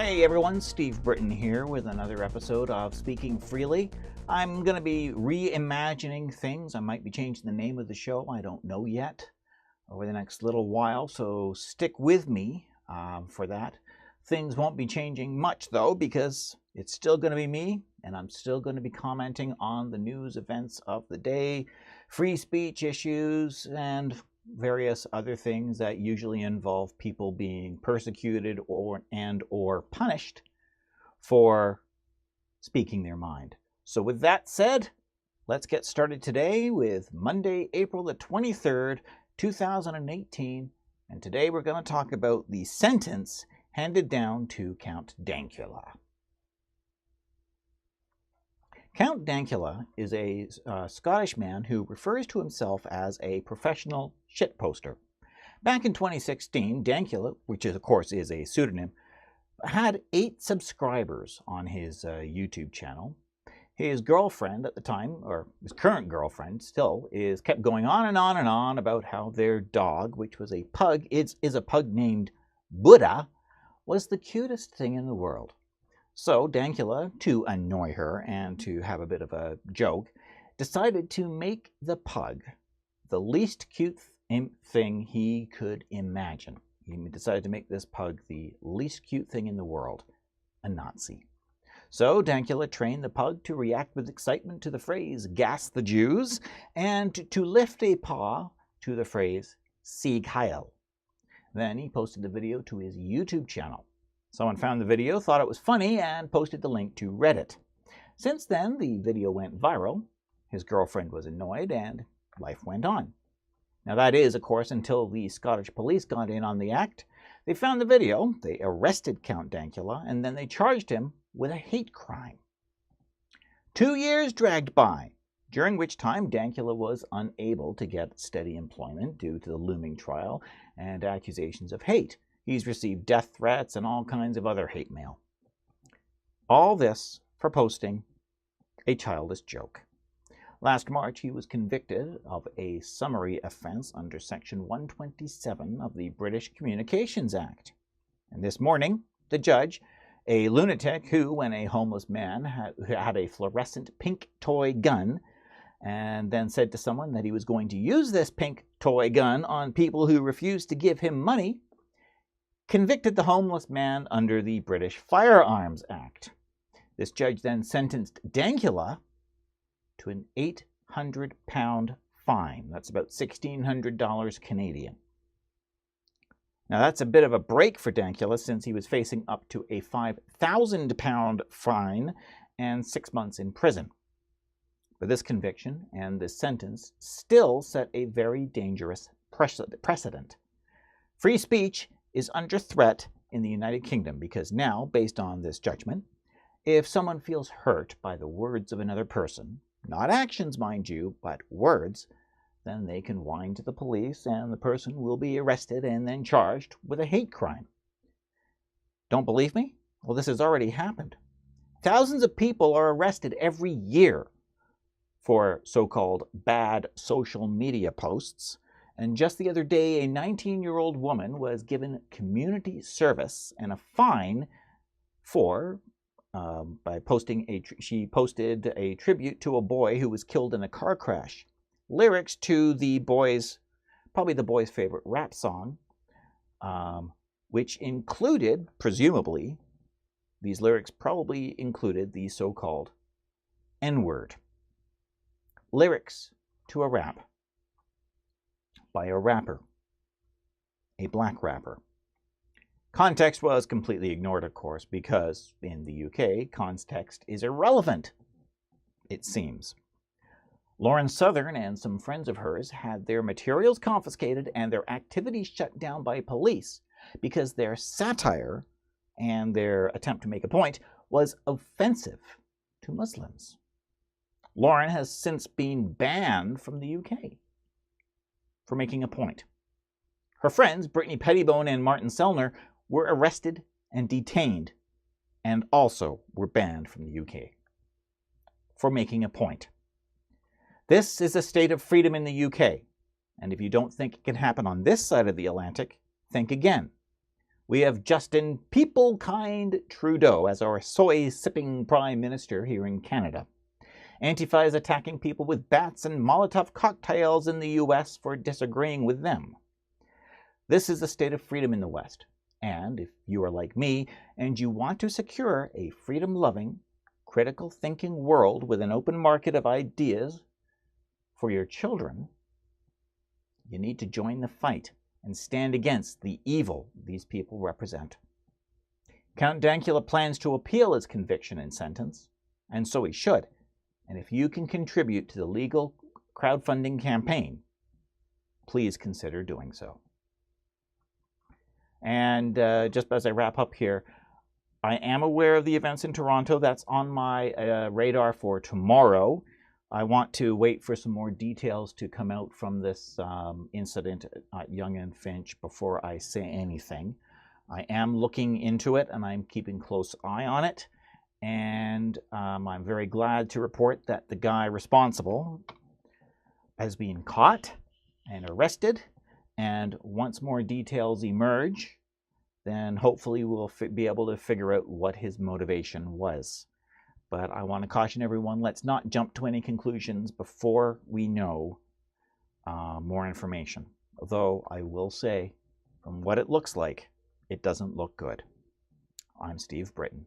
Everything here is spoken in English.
Hey everyone, Steve Britton here with another episode of Speaking Freely. I'm going to be reimagining things. I might be changing the name of the show. I don't know yet over the next little while, so stick with me for that. Things won't be changing much though, because it's still going to be me, and I'm still going to be commenting on the news events of the day, free speech issues, and various other things that usually involve people being persecuted or punished for speaking their mind. So with that said, let's get started today with Monday, April the 23rd, 2018, and today we're going to talk about the sentence handed down to Count Dankula. Count Dankula is a Scottish man who refers to himself as a professional shitposter. Back in 2016, Dankula, which of course is a pseudonym, had 8 subscribers on his YouTube channel. His girlfriend at the time, or his current girlfriend still, kept going on and on and on about how their dog, which was a pug, is a pug named Buddha, was the cutest thing in the world. So Dankula, to annoy her and to have a bit of a joke, decided to make the pug the least cute thing he could imagine. He decided to make this pug the least cute thing in the world, a Nazi. So Dankula trained the pug to react with excitement to the phrase, "Gas the Jews," and to lift a paw to the phrase, "Sieg Heil." Then he posted the video to his YouTube channel. Someone found the video, thought it was funny, and posted the link to Reddit. Since then, the video went viral, his girlfriend was annoyed, and life went on. Now that is, of course, until the Scottish police got in on the act. They found the video, they arrested Count Dankula, and then they charged him with a hate crime. 2 years dragged by, during which time Dankula was unable to get steady employment due to the looming trial and accusations of hate. He's received death threats and all kinds of other hate mail. All this for posting a childish joke. Last March, he was convicted of a summary offense under Section 127 of the British Communications Act. And this morning, the judge, a lunatic who, when a homeless man had a fluorescent pink toy gun, and then said to someone that he was going to use this pink toy gun on people who refused to give him money, convicted the homeless man under the British Firearms Act. This judge then sentenced Dankula to an £800 fine. That's about $1,600 Canadian. Now that's a bit of a break for Dankula, since he was facing up to a £5,000 fine and 6 months in prison. But this conviction and this sentence still set a very dangerous precedent. Free speech is under threat in the United Kingdom because now, based on this judgment, if someone feels hurt by the words of another person, not actions mind you, but words, then they can whine to the police and the person will be arrested and then charged with a hate crime. Don't believe me? Well, this has already happened. Thousands of people are arrested every year for so-called bad social media posts. And just the other day, a 19-year-old woman was given community service and a fine for she posted a tribute to a boy who was killed in a car crash. Lyrics to probably the boy's favorite rap song, which included, presumably, these lyrics probably included the so-called N-word. Lyrics to a rap by a rapper, a black rapper. Context was completely ignored, of course, because in the UK, context is irrelevant, it seems. Lauren Southern and some friends of hers had their materials confiscated and their activities shut down by police because their satire and their attempt to make a point was offensive to Muslims. Lauren has since been banned from the UK for making a point. Her friends, Brittany Pettibone and Martin Sellner, were arrested and detained and also were banned from the UK for making a point. This is a state of freedom in the UK, and if you don't think it can happen on this side of the Atlantic, think again. We have Justin People-Kind Trudeau as our soy-sipping Prime Minister here in Canada. Antifa is attacking people with bats and Molotov cocktails in the US for disagreeing with them. This is the state of freedom in the West. And if you are like me and you want to secure a freedom-loving, critical thinking world with an open market of ideas for your children, you need to join the fight and stand against the evil these people represent. Count Dankula plans to appeal his conviction and sentence, and so he should. And if you can contribute to the legal crowdfunding campaign, please consider doing so. And just as I wrap up here, I am aware of the events in Toronto. That's on my radar for tomorrow. I want to wait for some more details to come out from this incident at Yonge and Finch before I say anything. I am looking into it and I'm keeping close eye on it. And I'm very glad to report that the guy responsible has been caught and arrested. And once more details emerge, then hopefully we'll be able to figure out what his motivation was. But I want to caution everyone, let's not jump to any conclusions before we know more information. Although I will say, from what it looks like, it doesn't look good. I'm Steve Britton.